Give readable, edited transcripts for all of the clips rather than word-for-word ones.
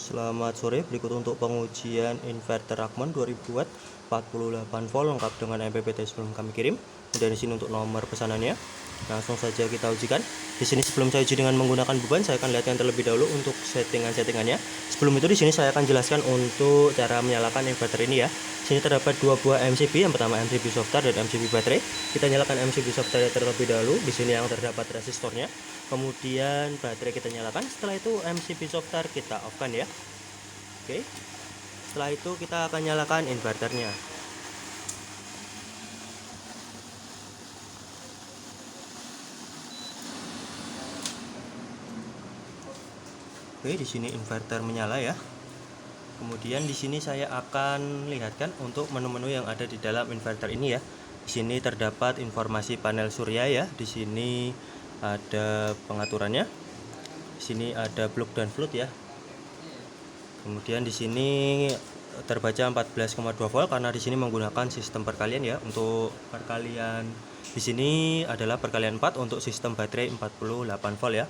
Selamat sore, berikut untuk pengujian inverter Rackman 2000 watt 48 volt lengkap dengan MPPT sebelum kami kirim. Dan di sini untuk nomor pesanannya. Langsung saja kita ujikan. Di sini sebelum saya uji dengan menggunakan beban, saya akan lihatkan terlebih dahulu untuk settingan-settingannya. Sebelum itu di sini saya akan jelaskan untuk cara menyalakan inverter ini ya. Di sini terdapat dua buah MCB, yang pertama MCB softar dan MCB baterai. Kita nyalakan MCB softar terlebih dahulu. Di sini yang terdapat resistornya. Kemudian baterai kita nyalakan. Setelah itu MCB softar kita off-kan ya. Oke. Setelah itu kita akan nyalakan inverternya. Oke, di sini inverter menyala ya. Kemudian di sini saya akan lihatkan untuk menu-menu yang ada di dalam inverter ini ya. Di sini terdapat informasi panel surya ya. Di sini ada pengaturannya. Di sini ada block dan float ya. Kemudian di sini terbaca 14,2 volt karena di sini menggunakan sistem perkalian ya. Untuk perkalian di sini adalah perkalian 4 untuk sistem baterai 48 volt ya.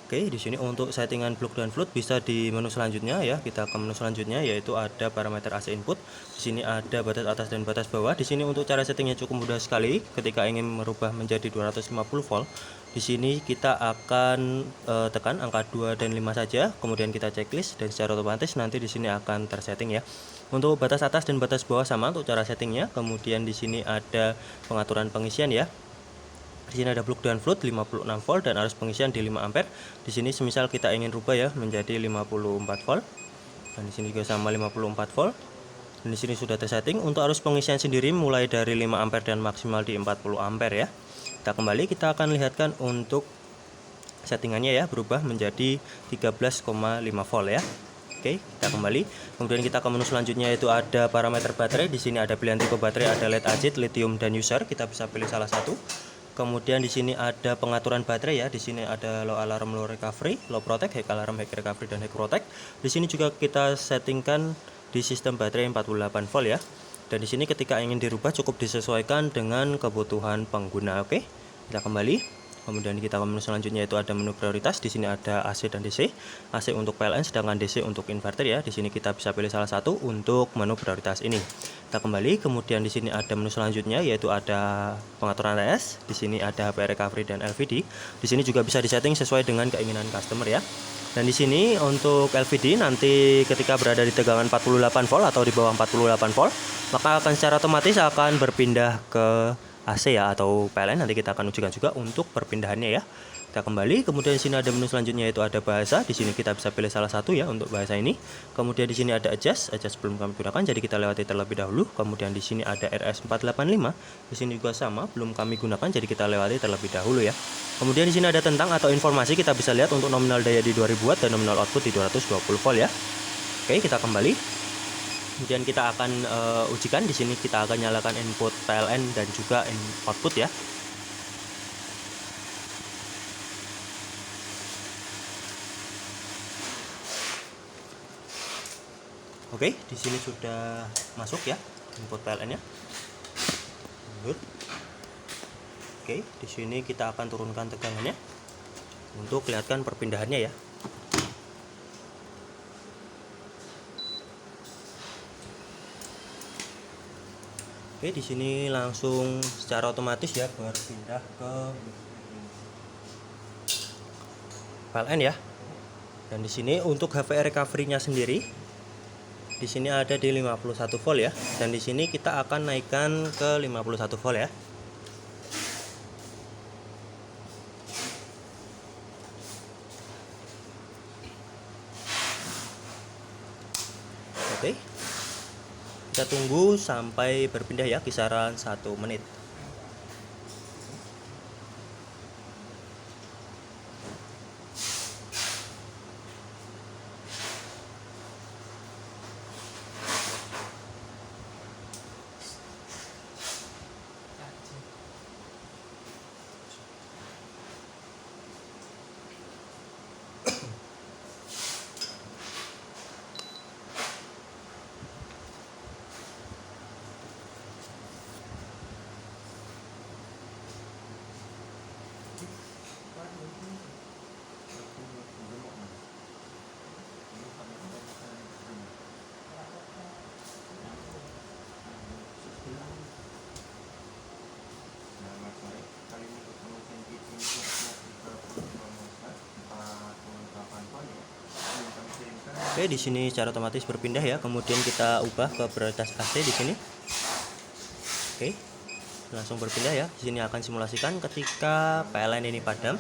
Oke, di sini untuk settingan block dan float bisa di menu selanjutnya ya. Kita ke menu selanjutnya yaitu ada parameter AC input. Di sini ada batas atas dan batas bawah. Di sini untuk cara settingnya cukup mudah sekali. Ketika ingin merubah menjadi 250 volt, di sini kita akan tekan angka 2 dan 5 saja. Kemudian kita checklist dan secara otomatis nanti di sini akan tersetting ya. Untuk batas atas dan batas bawah sama untuk cara settingnya. Kemudian di sini ada pengaturan pengisian ya. Di sini ada block dan float 56 volt dan arus pengisian di 5 ampere. Di sini semisal kita ingin rubah ya menjadi 54 volt. Dan di sini juga sama 54 volt. Dan di sini sudah tersetting. Untuk arus pengisian sendiri mulai dari 5 ampere dan maksimal di 40 ampere ya. Kita kembali, kita akan lihatkan untuk settingannya ya, berubah menjadi 13,5 volt ya. Oke, kita kembali. Kemudian kita ke menu selanjutnya yaitu ada parameter baterai. Di sini ada pilihan tipe baterai, ada lead acid, lithium dan user. Kita bisa pilih salah satu. Kemudian di sini ada pengaturan baterai ya. Di sini ada low alarm, low recovery, low protect, high alarm, high recovery dan high protect. Di sini juga kita settingkan di sistem baterai 48 volt ya. Dan di sini ketika ingin dirubah cukup disesuaikan dengan kebutuhan pengguna. Oke. Kita kembali. Kemudian kita ke menu selanjutnya yaitu ada menu prioritas. Di sini ada AC dan DC. AC untuk PLN sedangkan DC untuk inverter ya. Di sini kita bisa pilih salah satu untuk menu prioritas ini. Kita kembali. Kemudian di sini ada menu selanjutnya yaitu ada pengaturan ATS. Di sini ada HP recovery dan LVD. Di sini juga bisa disetting sesuai dengan keinginan customer ya. Dan di sini untuk LVD nanti ketika berada di tegangan 48 volt atau di bawah 48 volt, maka akan secara otomatis akan berpindah ke AC ya atau PLN. Nanti kita akan ujikan juga untuk perpindahannya ya. Kita kembali, kemudian di sini ada menu selanjutnya yaitu ada bahasa. Di sini kita bisa pilih salah satu ya untuk bahasa ini. Kemudian di sini ada adjust belum kami gunakan jadi kita lewati terlebih dahulu. Kemudian di sini ada RS485. Di sini juga sama, belum kami gunakan jadi kita lewati terlebih dahulu ya. Kemudian di sini ada tentang atau informasi, kita bisa lihat untuk nominal daya di 2000 watt dan nominal output di 220 volt ya. Oke, kita kembali. Kemudian kita akan ujikan. Di sini kita akan nyalakan input PLN dan juga output ya. Oke, di sini sudah masuk ya input PLN-nya. Oke, di sini kita akan turunkan tegangannya untuk lihatkan perpindahannya ya. Oke, di sini langsung secara otomatis ya berpindah ke PLN ya. Dan di sini untuk HV recovery-nya sendiri di sini ada di 51 volt ya. Dan di sini kita akan naikkan ke 51 volt ya. Oke. Kita tunggu sampai berpindah ya, kisaran 1 menit. Oke, di sini secara otomatis berpindah ya. Kemudian kita ubah ke prioritas AC di sini. Oke, langsung berpindah ya. Di sini akan simulasikan ketika PLN ini padam.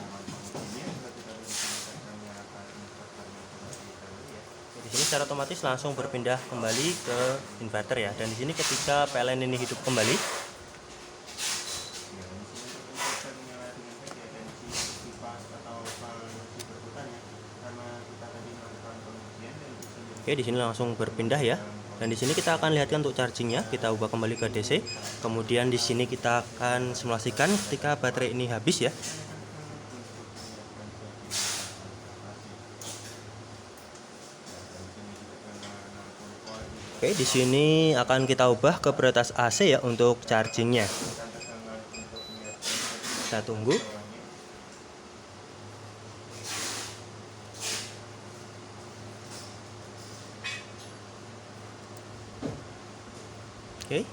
Di sini secara otomatis langsung berpindah kembali ke inverter ya. Dan di sini ketika PLN ini hidup kembali, oke, di sini langsung berpindah ya. Dan di sini kita akan lihatkan untuk chargingnya. Kita ubah kembali ke DC. Kemudian di sini kita akan simulasikan ketika baterai ini habis ya. Oke, di sini akan kita ubah ke prioritas AC ya untuk chargingnya. Kita tunggu. Oke,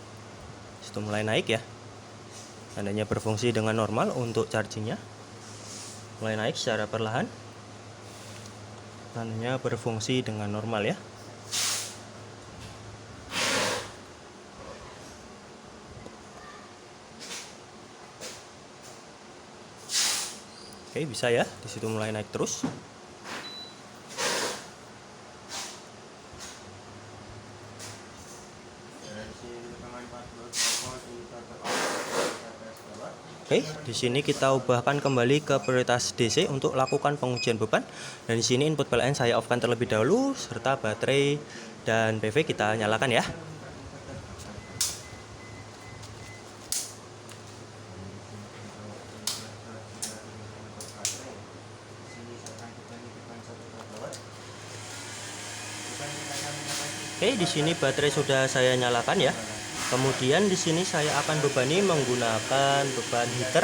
sudah mulai naik ya. Tandanya berfungsi dengan normal untuk chargingnya. Mulai naik secara perlahan. Tandanya berfungsi dengan normal ya. Oke, bisa ya. Di situ mulai naik terus. Oke, di sini kita ubahkan kembali ke prioritas DC untuk lakukan pengujian beban. Dan di sini input PLN saya off-kan terlebih dahulu serta baterai dan PV kita nyalakan ya. Oke, di sini baterai sudah saya nyalakan ya. Kemudian di sini saya akan bebani menggunakan beban heater,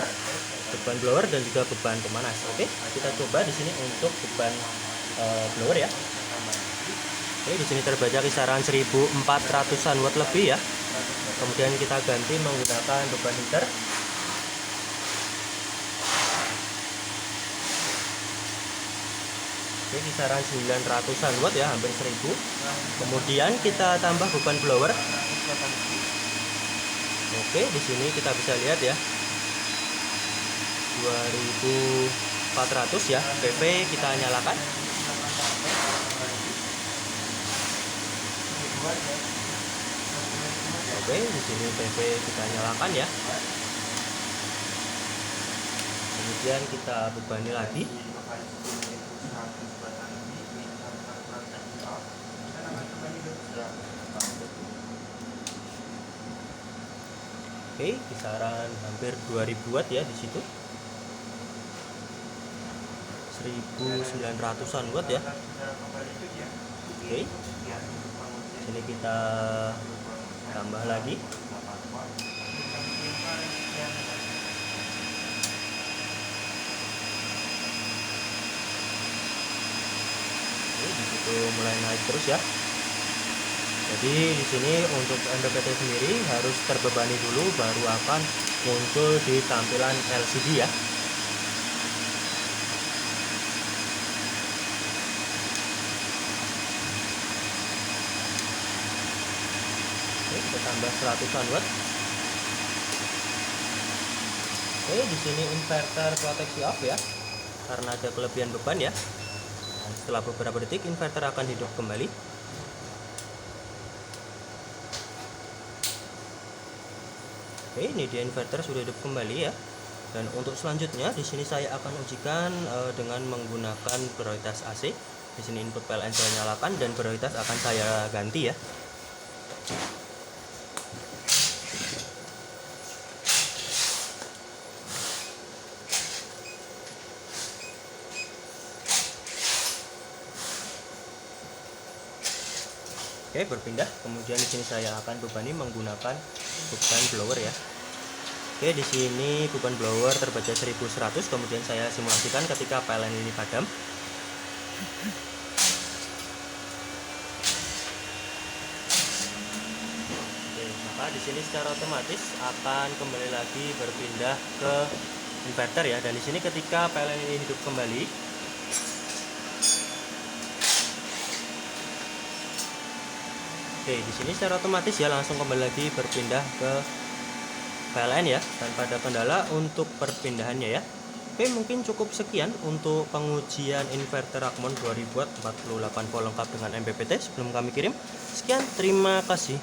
beban blower dan juga beban pemanas. Oke, kita coba di sini untuk beban blower ya. Oke, di sini terbaca kisaran 1400-an watt lebih ya. Kemudian kita ganti menggunakan beban heater. Oke, kisaran 900-an watt ya, hampir 1000. Kemudian kita tambah beban blower. Oke, di sini kita bisa lihat ya, 2400 ya. PV kita nyalakan. Oke, di sini PV kita nyalakan ya. Kemudian kita bebani lagi. Oke, kisaran hampir 2000 watt ya di situ. 1900-an watt ya. Oke. Sini kita tambah lagi. Oke, di situ mulai naik terus ya. Jadi di sini untuk MPPT sendiri harus terbebani dulu baru akan muncul di tampilan LCD ya. Oke, kita tambah 100-an watt. Oke, di sini inverter proteksi off ya, karena ada kelebihan beban ya. Dan setelah beberapa detik inverter akan hidup kembali. Oke, ini dia inverter sudah hidup kembali ya. Dan untuk selanjutnya di sini saya akan ujikan dengan menggunakan prioritas AC. Di sini input PLN saya nyalakan dan prioritas akan saya ganti ya. Oke, berpindah. Kemudian di sini saya akan bebani menggunakan beban blower ya. Oke, di sini beban blower terbaca 1100. Kemudian saya simulasikan ketika PLN ini padam. Oke, maka di sini secara otomatis akan kembali lagi berpindah ke inverter ya. Dan di sini ketika PLN ini hidup kembali, Oke, di sini secara otomatis ya langsung kembali lagi berpindah ke PLN ya, tanpa ada kendala untuk perpindahannya ya. Oke, mungkin cukup sekian untuk pengujian inverter Rakmon 2000 watt 48 volt lengkap dengan MPPT sebelum kami kirim. Sekian, terima kasih.